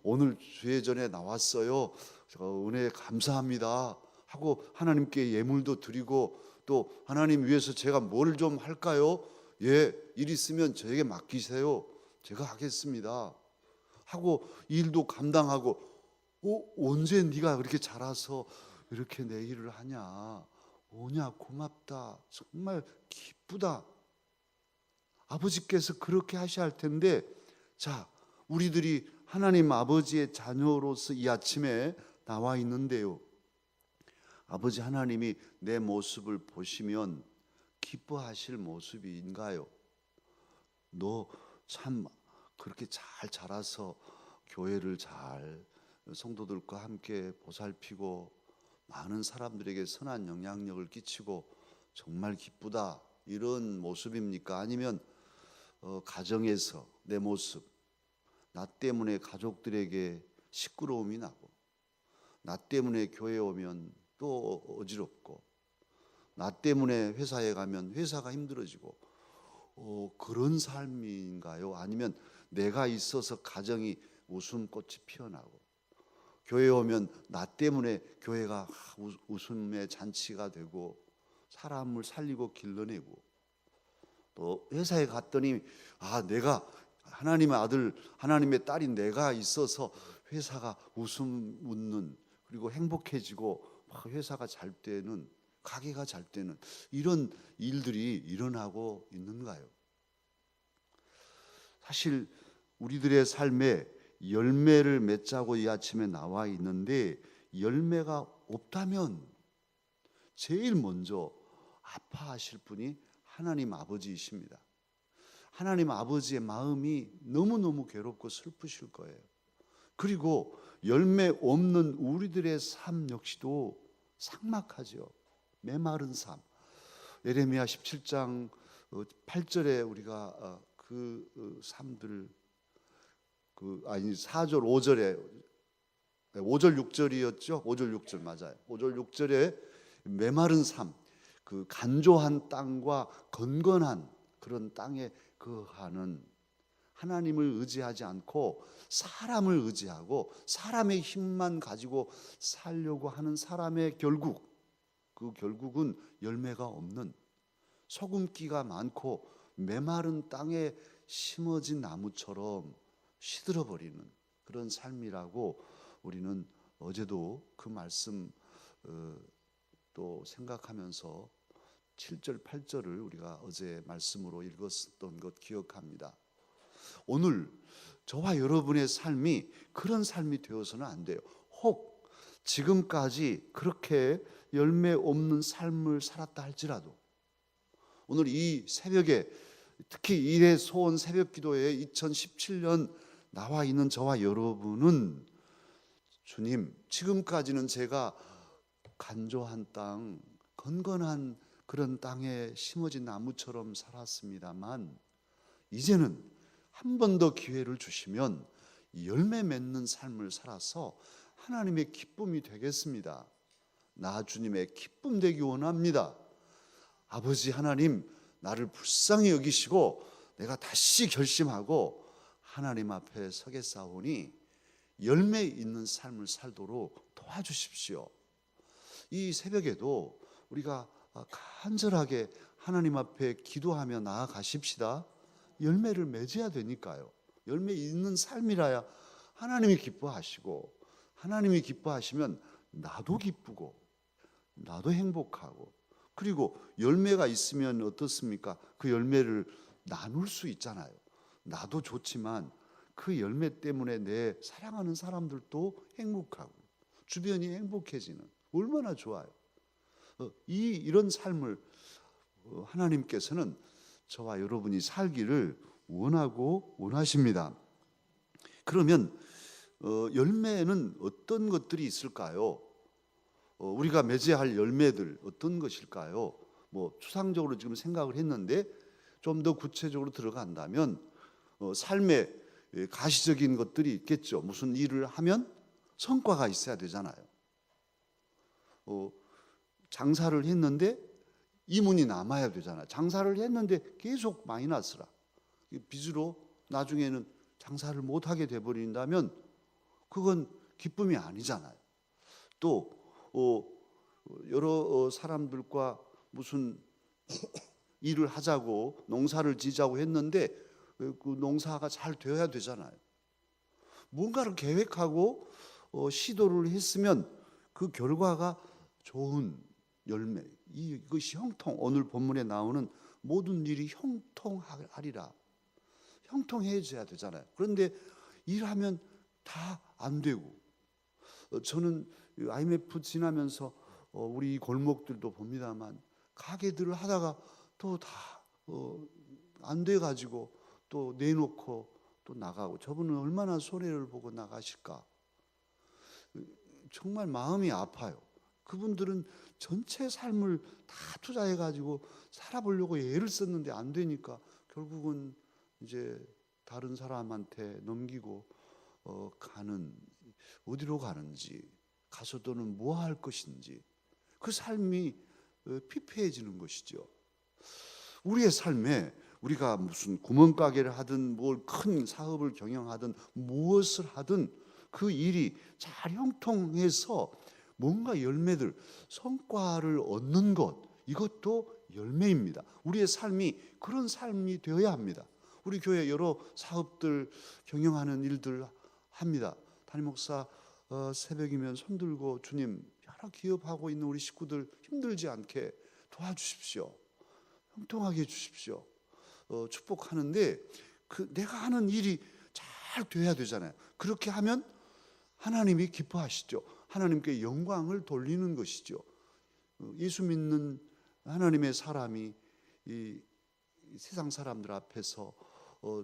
오늘 주회전에 나왔어요. 은혜 감사합니다 하고 하나님께 예물도 드리고 또 하나님 위해서 제가 뭘 좀 할까요? 예, 일 있으면 저에게 맡기세요. 제가 하겠습니다 하고 일도 감당하고 언제 네가 그렇게 잘해서 이렇게 내 일을 하냐? 오냐 고맙다. 정말 기쁘다. 아버지께서 그렇게 하셔야 할 텐데 자, 우리들이 하나님 아버지의 자녀로서 이 아침에 나와 있는데요. 아버지 하나님이 내 모습을 보시면 기뻐하실 모습인가요? 너 참 그렇게 잘 자라서 교회를 잘 성도들과 함께 보살피고 많은 사람들에게 선한 영향력을 끼치고 정말 기쁘다 이런 모습입니까? 아니면 가정에서 내 모습, 나 때문에 가족들에게 시끄러움이 나고 나 때문에 교회에 오면 또 어지럽고 나 때문에 회사에 가면 회사가 힘들어지고 그런 삶인가요? 아니면 내가 있어서 가정이 웃음꽃이 피어나고 교회에 오면 나 때문에 교회가 웃음의 잔치가 되고 사람을 살리고 길러내고 또 회사에 갔더니 내가 하나님의 아들 하나님의 딸인 내가 있어서 회사가 웃는 그리고 행복해지고 회사가 잘 되는 가게가 잘 되는 이런 일들이 일어나고 있는가요? 사실 우리들의 삶에 열매를 맺자고 이 아침에 나와 있는데 열매가 없다면 제일 먼저 아파하실 분이 하나님 아버지이십니다. 하나님 아버지의 마음이 너무너무 괴롭고 슬프실 거예요. 그리고 열매 없는 우리들의 삶 역시도 삭막하죠. 메마른 삶. 예레미야 17장 8절에 우리가 그 삶들을 4절 5절에 5절 6절이었죠. 5절 6절 맞아요. 5절 6절에 메마른 삶, 그 간조한 땅과 건건한 그런 땅에 거하는 하나님을 의지하지 않고 사람을 의지하고 사람의 힘만 가지고 살려고 하는 사람의 결국은 열매가 없는 소금기가 많고 메마른 땅에 심어진 나무처럼 시들어버리는 그런 삶이라고 우리는 어제도 그 말씀 또 생각하면서 7절 8절을 우리가 어제 말씀으로 읽었던 것 기억합니다. 오늘 저와 여러분의 삶이 그런 삶이 되어서는 안 돼요. 혹 지금까지 그렇게 열매 없는 삶을 살았다 할지라도 오늘 이 새벽에 특히 일의 소원 새벽 기도에 2017년 나와 있는 저와 여러분은 주님 지금까지는 제가 간조한 땅 건건한 그런 땅에 심어진 나무처럼 살았습니다만 이제는 한 번 더 기회를 주시면 열매 맺는 삶을 살아서 하나님의 기쁨이 되겠습니다. 나 주님의 기쁨 되기 원합니다. 아버지 하나님 나를 불쌍히 여기시고 내가 다시 결심하고 하나님 앞에 서겠사오니 열매 있는 삶을 살도록 도와주십시오. 이 새벽에도 우리가 간절하게 하나님 앞에 기도하며 나아가십시다. 열매를 맺어야 되니까요. 열매 있는 삶이라야 하나님이 기뻐하시고 하나님이 기뻐하시면 나도 기쁘고 나도 행복하고 그리고 열매가 있으면 어떻습니까? 그 열매를 나눌 수 있잖아요. 나도 좋지만 그 열매 때문에 내 사랑하는 사람들도 행복하고 주변이 행복해지는 얼마나 좋아요. 이런 삶을 하나님께서는 저와 여러분이 살기를 원하고 원하십니다. 그러면 열매는 어떤 것들이 있을까요? 우리가 맺어야 할 열매들 어떤 것일까요? 추상적으로 지금 생각을 했는데 좀 더 구체적으로 들어간다면 삶의 가시적인 것들이 있겠죠. 무슨 일을 하면 성과가 있어야 되잖아요. 장사를 했는데 이문이 남아야 되잖아요. 장사를 했는데 계속 마이너스라 빚으로 나중에는 장사를 못하게 돼버린다면 그건 기쁨이 아니잖아요. 또 여러 사람들과 무슨 일을 하자고 농사를 지자고 했는데 그 농사가 잘 되어야 되잖아요. 뭔가를 계획하고 시도를 했으면 그 결과가 좋은 열매, 이것이 형통, 오늘 본문에 나오는 모든 일이 형통하리라. 형통해져야 되잖아요. 그런데 일하면 다 안 되고, 저는 IMF 지나면서 우리 골목들도 봅니다만 가게들을 하다가 또 다 안 돼 가지고 또 내놓고 또 나가고, 저분은 얼마나 손해를 보고 나가실까. 정말 마음이 아파요. 그분들은 전체 삶을 다 투자해 가지고 살아보려고 애를 썼는데 안 되니까 결국은 이제 다른 사람한테 넘기고 가는, 어디로 가는지, 가서도는 뭐 할 것인지, 그 삶이 피폐해지는 것이죠. 우리의 삶에 우리가 무슨 구멍가게를 하든 뭘 큰 사업을 경영하든 무엇을 하든 그 일이 잘 형통해서 뭔가 열매들, 성과를 얻는 것, 이것도 열매입니다. 우리의 삶이 그런 삶이 되어야 합니다. 우리 교회 여러 사업들 경영하는 일들 합니다. 담임 목사 새벽이면 손들고 주님, 여러 기업하고 있는 우리 식구들 힘들지 않게 도와주십시오. 형통하게 해주십시오. 축복하는데 내가 하는 일이 잘 돼야 되잖아요. 그렇게 하면 하나님이 기뻐하시죠. 하나님께 영광을 돌리는 것이죠. 예수 믿는 하나님의 사람이 이 세상 사람들 앞에서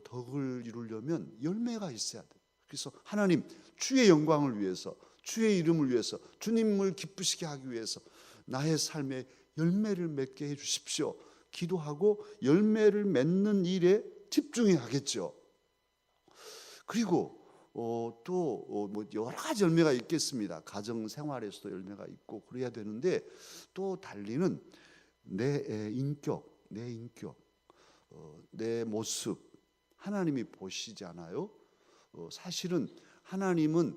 덕을 이루려면 열매가 있어야 돼요. 그래서 하나님, 주의 영광을 위해서, 주의 이름을 위해서, 주님을 기쁘시게 하기 위해서 나의 삶에 열매를 맺게 해 주십시오. 기도하고 열매를 맺는 일에 집중해야겠죠. 그리고 또 뭐 여러 가지 열매가 있겠습니다. 가정 생활에서도 열매가 있고 그래야 되는데, 또 달리는 내 인격, 내 모습, 하나님이 보시잖아요. 사실은 하나님은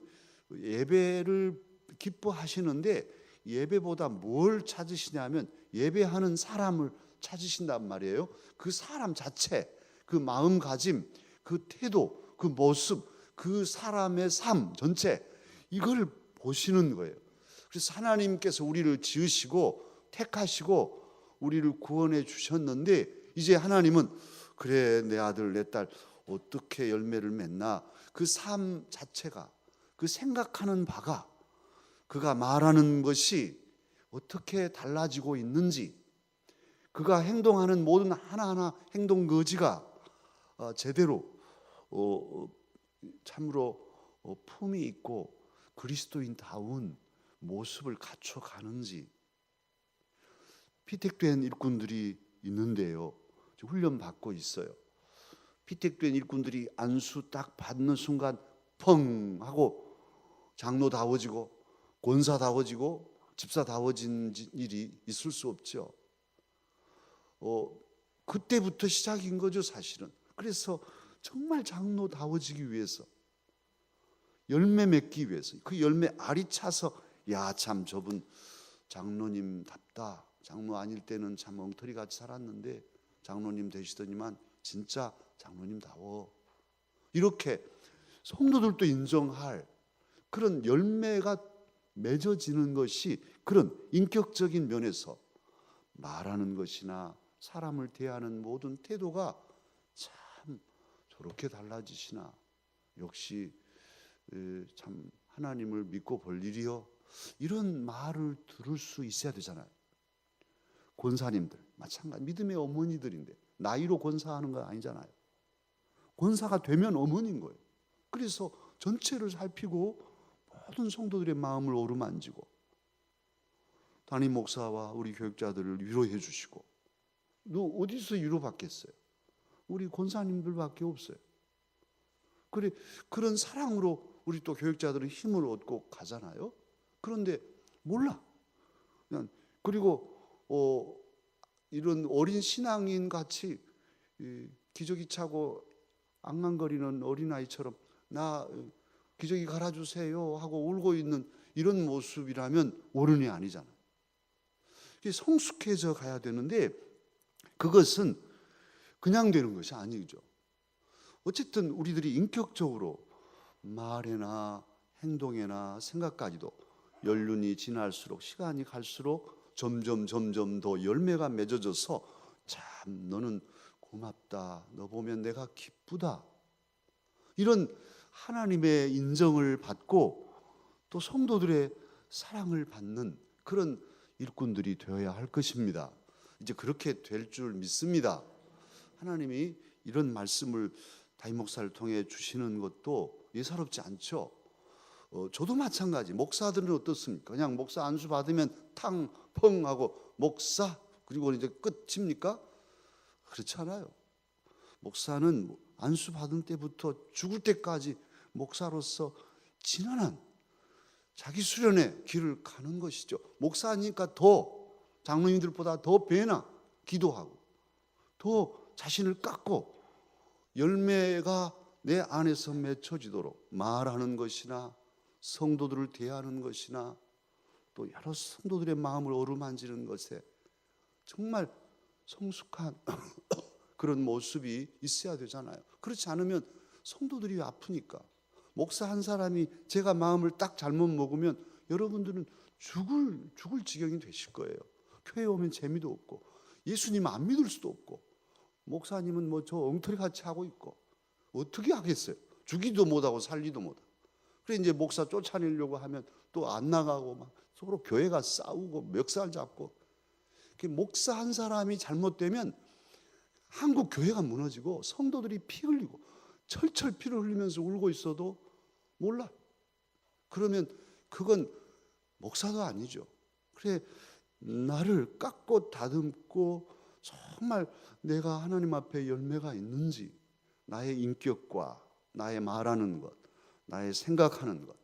예배를 기뻐하시는데 예배보다 뭘 찾으시냐면 예배하는 사람을 찾으신단 말이에요. 그 사람 자체, 그 마음가짐, 그 태도, 그 모습, 그 사람의 삶 전체, 이걸 보시는 거예요. 그래서 하나님께서 우리를 지으시고 택하시고 우리를 구원해 주셨는데, 이제 하나님은 그래, 내 아들 내 딸 어떻게 열매를 맺나, 그 삶 자체가, 그 생각하는 바가, 그가 말하는 것이 어떻게 달라지고 있는지, 그가 행동하는 모든 하나하나 행동 거지가 제대로 참으로 품이 있고 그리스도인다운 모습을 갖춰가는지, 피택된 일꾼들이 있는데요, 훈련 받고 있어요. 피택된 일꾼들이 안수 딱 받는 순간 펑 하고 장로다워지고 권사다워지고 집사다워진 일이 있을 수 없죠. 그때부터 시작인 거죠, 사실은. 그래서 정말 장로다워지기 위해서, 열매 맺기 위해서, 그 열매 알이 차서, 야, 참 저분 장로님답다. 장로 아닐 때는 참 엉터리같이 살았는데 장로님 되시더니만 진짜 장로님다워. 이렇게 성도들도 인정할 그런 열매가 맺어지는 것이, 그런 인격적인 면에서 말하는 것이나 사람을 대하는 모든 태도가 참 저렇게 달라지시나, 역시 참 하나님을 믿고 볼 일이요, 이런 말을 들을 수 있어야 되잖아요. 권사님들 마찬가지, 믿음의 어머니들인데 나이로 권사하는 건 아니잖아요. 권사가 되면 어머니인 거예요. 그래서 전체를 살피고 모든 성도들의 마음을 어루만지고 담임 목사와 우리 교육자들을 위로해 주시고, 너 어디서 위로받겠어요? 우리 권사님들밖에 없어요. 그래, 그런 사랑으로 우리 또 교육자들은 힘을 얻고 가잖아요. 그런데 몰라. 그냥, 그리고 이런 어린 신앙인 같이 기저귀 차고 앙앙거리는 어린아이처럼 나 기저귀 갈아주세요 하고 울고 있는 이런 모습이라면 어른이 아니잖아요. 성숙해져 가야 되는데 그것은 그냥 되는 것이 아니죠. 어쨌든 우리들이 인격적으로 말에나 행동에나 생각까지도 연륜이 지날수록 시간이 갈수록 점점 더 열매가 맺어져서 참 너는 고맙다, 너 보면 내가 기쁘다, 이런 하나님의 인정을 받고 또 성도들의 사랑을 받는 그런 일꾼들이 되어야 할 것입니다. 이제 그렇게 될 줄 믿습니다. 하나님이 이런 말씀을 다임 목사를 통해 주시는 것도 예사롭지 않죠. 저도 마찬가지. 목사들은 어떻습니까? 그냥 목사 안수 받으면 탕펑 하고 목사 그리고 이제 끝입니까? 그렇지 않아요. 목사는 안수 받은 때부터 죽을 때까지 목사로서 지난한 자기 수련의 길을 가는 것이죠. 목사니까 더 장로님들보다 더 배나 기도하고 더 자신을 깎고 열매가 내 안에서 맺혀지도록 말하는 것이나 성도들을 대하는 것이나 또 여러 성도들의 마음을 어루만지는 것에 정말 성숙한 그런 모습이 있어야 되잖아요. 그렇지 않으면 성도들이 아프니까. 목사 한 사람이 제가 마음을 딱 잘못 먹으면 여러분들은 죽을 지경이 되실 거예요. 교회 오면 재미도 없고 예수님 안 믿을 수도 없고 목사님은 뭐 저 엉터리 같이 하고 있고 어떻게 하겠어요? 주기도 못하고 살리도 못하고. 그래 이제 목사 쫓아내려고 하면 또 안 나가고 막 서로 교회가 싸우고 멱살 잡고. 목사 한 사람이 잘못되면 한국 교회가 무너지고 성도들이 피 흘리고 철철 피를 흘리면서 울고 있어도 몰라. 그러면 그건 목사도 아니죠. 그래 나를 깎고 다듬고 정말 내가 하나님 앞에 열매가 있는지 나의 인격과 나의 말하는 것, 나의 생각하는 것,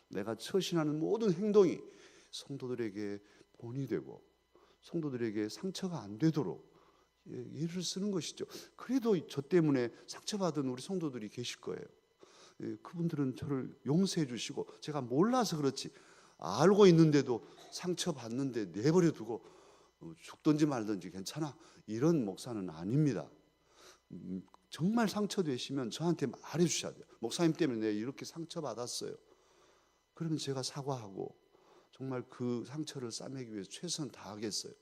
내가 처신하는 모든 행동이 성도들에게 본이 되고 성도들에게 상처가 안 되도록 예를 쓰는 것이죠. 그래도 저 때문에 상처받은 우리 성도들이 계실 거예요. 그분들은 저를 용서해 주시고 제가 몰라서 그렇지 알고 있는데도 상처받는데 내버려 두고 죽든지 말든지 괜찮아 이런 목사는 아닙니다. 정말 상처되시면 저한테 말해 주셔야 돼요. 목사님 때문에 내가 이렇게 상처받았어요. 그러면 제가 사과하고 정말 그 상처를 싸매기 위해서 최선 다하겠어요.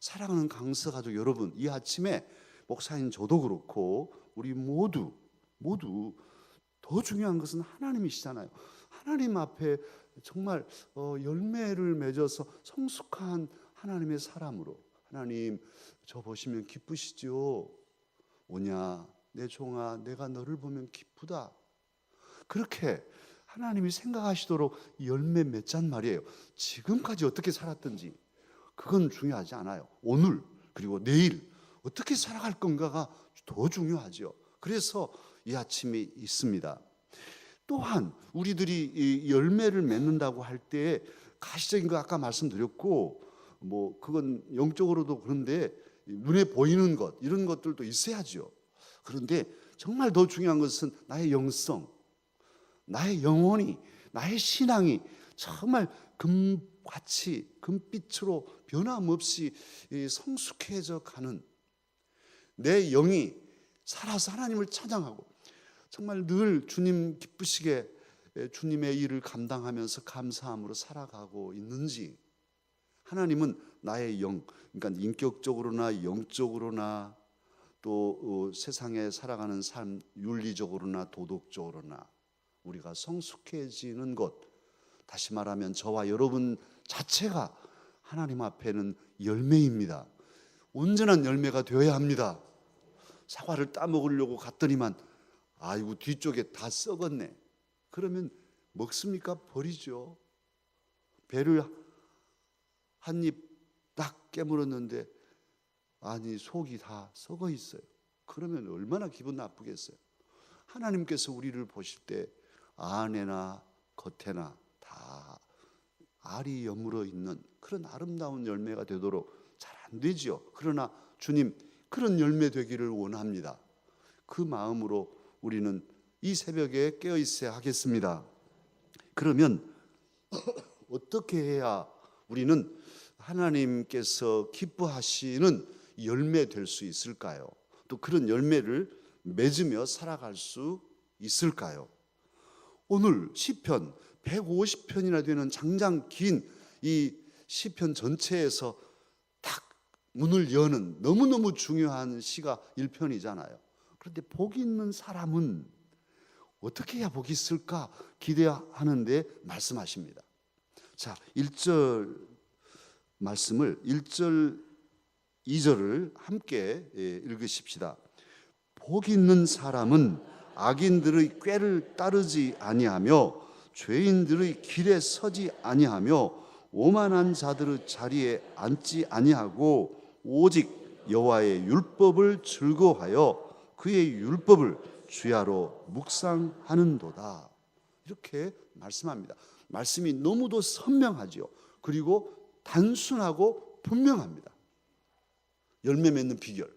사랑하는 강서 가족 여러분, 이 아침에 목사인 저도 그렇고 우리 모두 더 중요한 것은 하나님이시잖아요. 하나님 앞에 정말 열매를 맺어서 성숙한 하나님의 사람으로 하나님 저 보시면 기쁘시죠? 오냐 내 종아 내가 너를 보면 기쁘다. 그렇게 하나님이 생각하시도록 열매 맺잔 말이에요. 지금까지 어떻게 살았든지 그건 중요하지 않아요. 오늘 그리고 내일 어떻게 살아갈 건가가 더 중요하죠. 그래서 이 아침이 있습니다. 또한 우리들이 이 열매를 맺는다고 할 때 가시적인 거 아까 말씀드렸고 뭐 그건 영적으로도 그런데 눈에 보이는 것 이런 것들도 있어야죠. 그런데 정말 더 중요한 것은 나의 영성, 나의 영혼이, 나의 신앙이 정말 금같이 금빛으로 변함없이 성숙해져 가는 내 영이 살아서 하나님을 찬양하고 정말 늘 주님 기쁘시게 주님의 일을 감당하면서 감사함으로 살아가고 있는지. 하나님은 나의 영, 그러니까 인격적으로나 영적으로나 또 세상에 살아가는 삶 윤리적으로나 도덕적으로나 우리가 성숙해지는 것, 다시 말하면 저와 여러분 자체가 하나님 앞에는 열매입니다. 온전한 열매가 되어야 합니다. 사과를 따먹으려고 갔더니만 아이고 뒤쪽에 다 썩었네. 그러면 먹습니까? 버리죠. 배를 한 입 딱 깨물었는데 아니 속이 다 썩어 있어요. 그러면 얼마나 기분 나쁘겠어요. 하나님께서 우리를 보실 때 안에나 겉에나 다 알이 여물어 있는 그런 아름다운 열매가 되도록 잘 안 되지요. 그러나 주님 그런 열매 되기를 원합니다. 그 마음으로 우리는 이 새벽에 깨어 있어야 하겠습니다. 그러면 어떻게 해야 우리는 하나님께서 기뻐하시는 열매 될 수 있을까요? 또 그런 열매를 맺으며 살아갈 수 있을까요? 오늘 시편 150편이나 되는 장장 긴 이 시편 전체에서 딱 문을 여는 너무너무 중요한 시가 1편이잖아요. 그런데 복 있는 사람은 어떻게 해야 복이 있을까 기대하는데 말씀하십니다. 자, 1절 말씀을 1절 2절을 함께 읽으십시다. 복 있는 사람은 악인들의 꾀를 따르지 아니하며 죄인들의 길에 서지 아니하며 오만한 자들의 자리에 앉지 아니하고 오직 여호와의 율법을 즐거워하여 그의 율법을 주야로 묵상하는도다. 이렇게 말씀합니다. 말씀이 너무도 선명하죠. 그리고 단순하고 분명합니다. 열매 맺는 비결,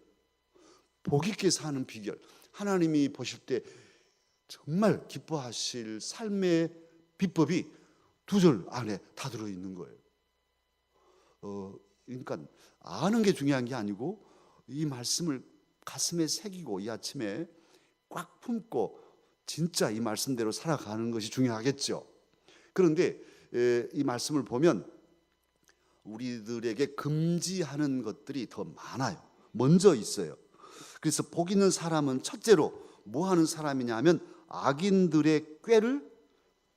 복 있게 사는 비결, 하나님이 보실 때 정말 기뻐하실 삶의 비법이 2절 안에 다 들어있는 거예요. 그러니까 아는 게 중요한 게 아니고 이 말씀을 가슴에 새기고 이 아침에 꽉 품고 진짜 이 말씀대로 살아가는 것이 중요하겠죠. 그런데 이 말씀을 보면 우리들에게 금지하는 것들이 더 많아요. 먼저 있어요. 그래서 복 있는 사람은 첫째로 뭐 하는 사람이냐 하면 악인들의 꾀를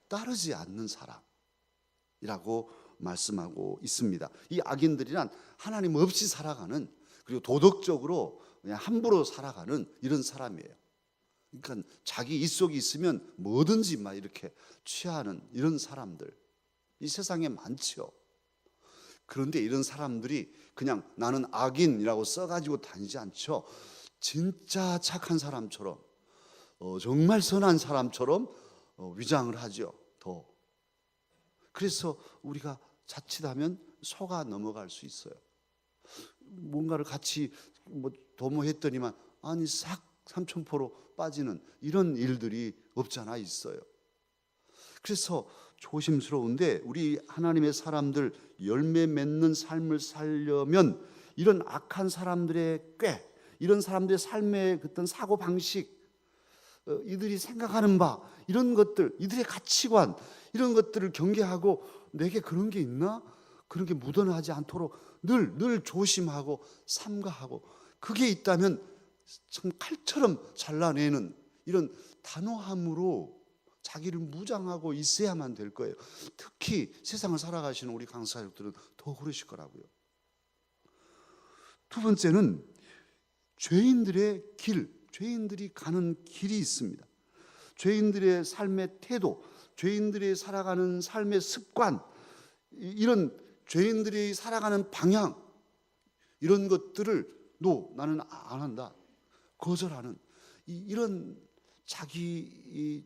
따르지 않는 사람이라고 말씀하고 있습니다. 이 악인들이란 하나님 없이 살아가는, 그리고 도덕적으로 그냥 함부로 살아가는 이런 사람이에요. 그러니까 자기 입속이 있으면 뭐든지 막 이렇게 취하는 이런 사람들 이 세상에 많죠. 그런데 이런 사람들이 그냥 나는 악인이라고 써가지고 다니지 않죠. 진짜 착한 사람처럼 정말 선한 사람처럼 위장을 하죠. 더. 그래서 우리가 자칫하면 속아 넘어갈 수 있어요. 뭔가를 같이 도모했더니만 아니 싹 삼천포로 빠지는 이런 일들이 없잖아 있어요. 그래서 조심스러운데 우리 하나님의 사람들 열매 맺는 삶을 살려면 이런 악한 사람들의 꾀, 이런 사람들의 삶의 어떤 사고방식, 이들이 생각하는 바, 이런 것들, 이들의 가치관, 이런 것들을 경계하고 내게 그런 게 있나? 그런 게 묻어나지 않도록 늘 조심하고 삼가하고, 그게 있다면 참 칼처럼 잘라내는 이런 단호함으로 자기를 무장하고 있어야만 될 거예요. 특히 세상을 살아가시는 우리 강사역들은 더 그러실 거라고요. 두 번째는 죄인들의 길, 죄인들이 가는 길이 있습니다. 죄인들의 삶의 태도, 죄인들이 살아가는 삶의 습관, 이런 죄인들이 살아가는 방향, 이런 것들을 나는 안 한다, 거절하는 이런 자기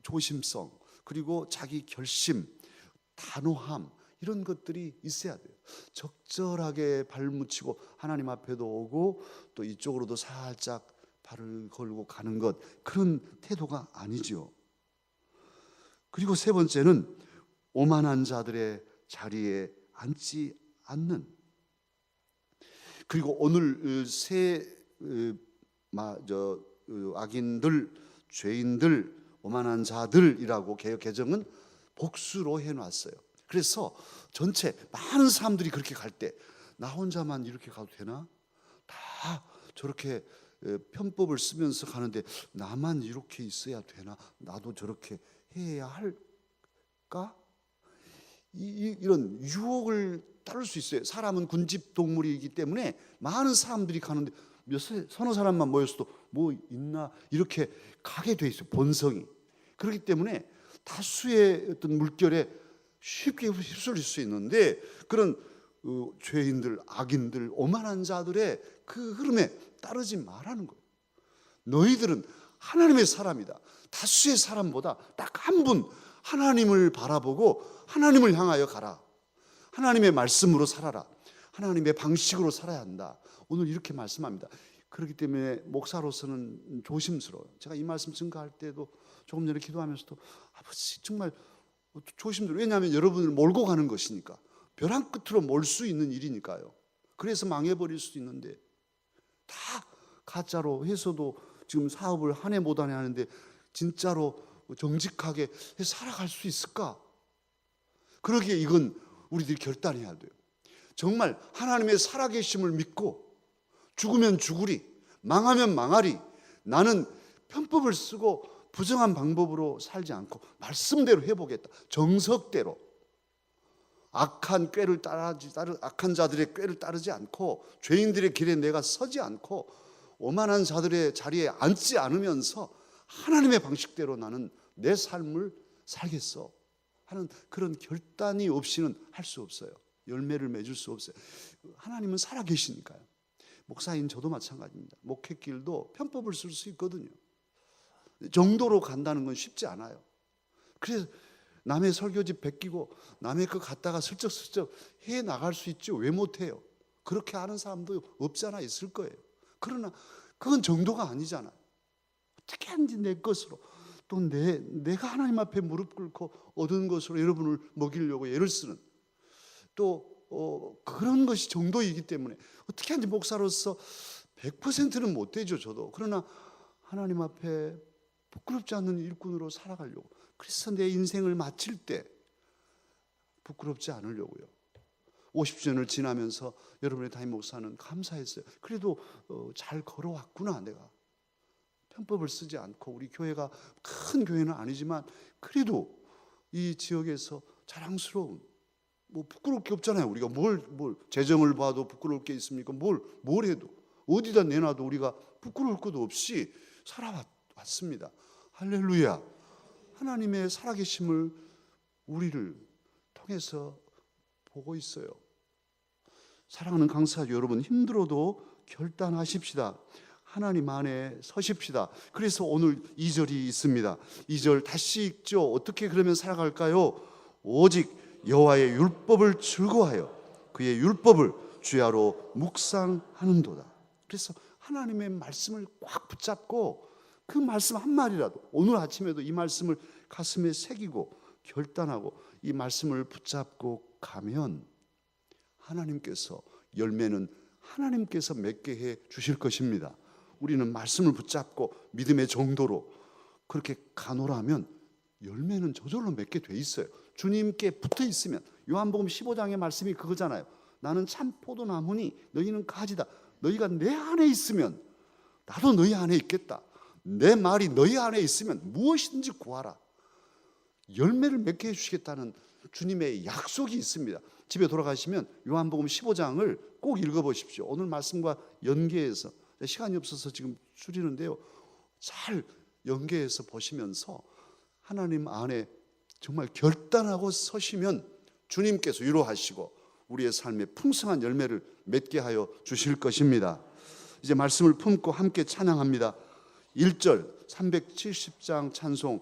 조심성, 그리고 자기 결심, 단호함, 이런 것들이 있어야 돼요. 적절하게 발묻히고 하나님 앞에도 오고 또 이쪽으로도 살짝 발을 걸고 가는 것, 그런 태도가 아니죠. 그리고 세 번째는 오만한 자들의 자리에 앉지 않는, 그리고 오늘 악인들, 죄인들, 오만한 자들이라고 개역 개정은 복수로 해놨어요. 그래서 전체 많은 사람들이 그렇게 갈 때 나 혼자만 이렇게 가도 되나? 다 저렇게 편법을 쓰면서 가는데 나만 이렇게 있어야 되나? 나도 저렇게 해야 할까? 이런 유혹을 따를 수 있어요. 사람은 군집동물이기 때문에 많은 사람들이 가는데 서너 사람만 모였어도 뭐 있나? 이렇게 가게 돼 있어요. 본성이. 그렇기 때문에 다수의 어떤 물결에 쉽게 휩쓸릴 수 있는데, 그런 죄인들, 악인들, 오만한 자들의 그 흐름에 따르지 말라는 거예요. 너희들은 하나님의 사람이다. 다수의 사람보다 딱 한 분, 하나님을 바라보고 하나님을 향하여 가라. 하나님의 말씀으로 살아라. 하나님의 방식으로 살아야 한다. 오늘 이렇게 말씀합니다. 그렇기 때문에 목사로서는 조심스러워요. 제가 이 말씀 증거할 때도 조금 전에 기도하면서도 아버지 정말 조심스러워요. 왜냐하면 여러분을 몰고 가는 것이니까, 벼랑 끝으로 몰 수 있는 일이니까요. 그래서 망해버릴 수 있는데 다 가짜로 해서도 지금 사업을 한 해 못 한 해 하는데 진짜로 정직하게 살아갈 수 있을까? 그러기에 이건 우리들이 결단해야 돼요. 정말 하나님의 살아계심을 믿고 죽으면 죽으리, 망하면 망하리, 나는 편법을 쓰고 부정한 방법으로 살지 않고 말씀대로 해보겠다. 정석대로 악한 자들의 꾀를 따르지 않고 죄인들의 길에 내가 서지 않고 오만한 자들의 자리에 앉지 않으면서 하나님의 방식대로 나는 내 삶을 살겠어 하는 그런 결단이 없이는 할 수 없어요. 열매를 맺을 수 없어요. 하나님은 살아계시니까요. 목사인 저도 마찬가지입니다. 목회길도 편법을 쓸 수 있거든요. 정도로 간다는 건 쉽지 않아요. 그래서 남의 설교집 베끼고 남의 거 갖다가 슬쩍슬쩍 해 나갈 수 있죠. 왜 못해요? 그렇게 하는 사람도 없지 않아 있을 거예요. 그러나 그건 정도가 아니잖아요. 어떻게 하는지 내 것으로 또 내가 하나님 앞에 무릎 꿇고 얻은 것으로 여러분을 먹이려고 애를 쓰는 또 그런 것이 정도이기 때문에 어떻게 하는지 목사로서 100%는 못 되죠. 저도. 그러나 하나님 앞에 부끄럽지 않는 일꾼으로 살아가려고. 그래서 내 인생을 마칠 때 부끄럽지 않으려고요. 50주년을 지나면서 여러분의 담임 목사는 감사했어요. 그래도 잘 걸어왔구나. 내가 편법을 쓰지 않고 우리 교회가 큰 교회는 아니지만 그래도 이 지역에서 자랑스러운 부끄러울 게 없잖아요. 우리가 뭘 재정을 봐도 부끄러울 게 있습니까? 뭘 해도 어디다 내놔도 우리가 부끄러울 것도 없이 살아왔습니다. 할렐루야. 하나님의 살아계심을 우리를 통해서 보고 있어요. 사랑하는 강사 여러분, 힘들어도 결단하십시다. 하나님 안에 서십시다. 그래서 오늘 2절이 있습니다. 2절 다시 읽죠. 어떻게 그러면 살아갈까요? 오직 여호와의 율법을 즐거워하여 그의 율법을 주야로 묵상하는도다. 그래서 하나님의 말씀을 꽉 붙잡고 그 말씀 한 마리라도 오늘 아침에도 이 말씀을 가슴에 새기고 결단하고 이 말씀을 붙잡고 가면 하나님께서 열매는 하나님께서 맺게 해 주실 것입니다. 우리는 말씀을 붙잡고 믿음의 정도로 그렇게 가노라면 열매는 저절로 맺게 돼 있어요. 주님께 붙어 있으면 요한복음 15장의 말씀이 그거잖아요. 나는 참 포도나무니 너희는 가지다. 너희가 내 안에 있으면 나도 너희 안에 있겠다. 내 말이 너희 안에 있으면 무엇이든지 구하라. 열매를 맺게 해주시겠다는 주님의 약속이 있습니다. 집에 돌아가시면 요한복음 15장을 꼭 읽어보십시오. 오늘 말씀과 연계해서 시간이 없어서 지금 줄이는데요. 잘 연계해서 보시면서 하나님 안에 정말 결단하고 서시면 주님께서 위로하시고 우리의 삶에 풍성한 열매를 맺게 하여 주실 것입니다. 이제 말씀을 품고 함께 찬양합니다. 1절 370장 찬송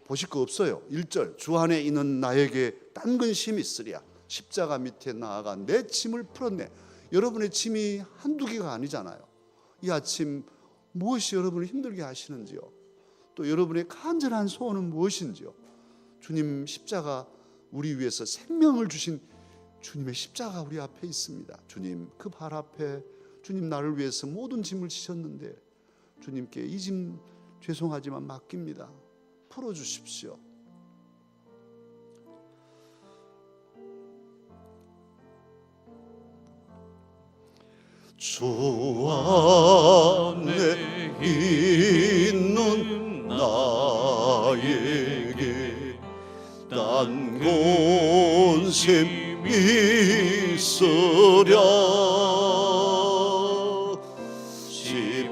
보실 거 없어요. 1절 주 안에 있는 나에게 딴 근심이 있으랴. 십자가 밑에 나아가 내 짐을 풀었네. 여러분의 짐이 한두 개가 아니잖아요. 이 아침 무엇이 여러분을 힘들게 하시는지요? 또 여러분의 간절한 소원은 무엇인지요? 주님 십자가 우리 위해서 생명을 주신 주님의 십자가 우리 앞에 있습니다. 주님 그 발 앞에 주님 나를 위해서 모든 짐을 지셨는데 주님께 이 짐 죄송하지만 맡깁니다. 풀어주십시오. 주 안에 있는 나에게 딴 근심 있으랴.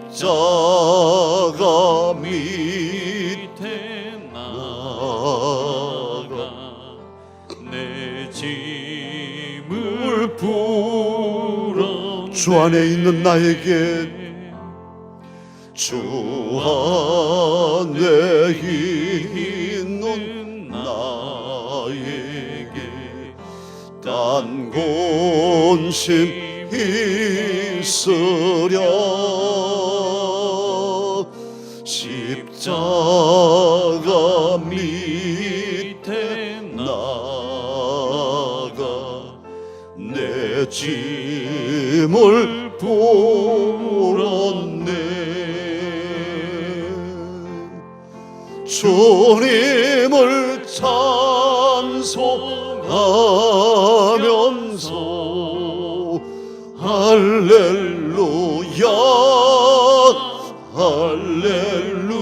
십자가 밑에 나가 내 짐을 풀어. 주 안에 있는 나에게 주 안에 있는 나에게 딴 근심 있으랴. 십자가 밑에 나가 내 짐을 풀었네. 주님을 찬송하면서 할렐루야 할렐루야.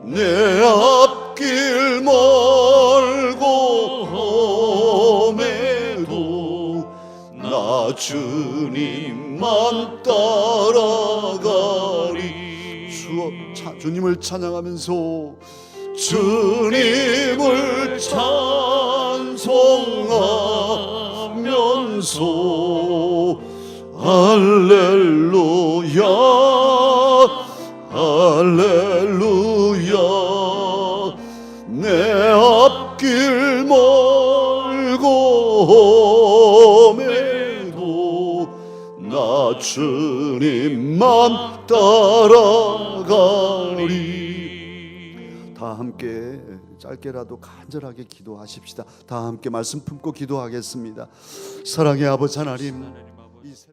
내 앞길 멀고 험해도 나 주님만 따라가리. 주님을 찬양하면서 주님을 찬송하면서 할렐루야 할렐루야. 내 앞길 멀고 험해도 나 주님만 따라가리. 다 함께 짧게라도 간절하게 기도하십시다. 다 함께 말씀 품고 기도하겠습니다. 사랑의 아버지 하나님,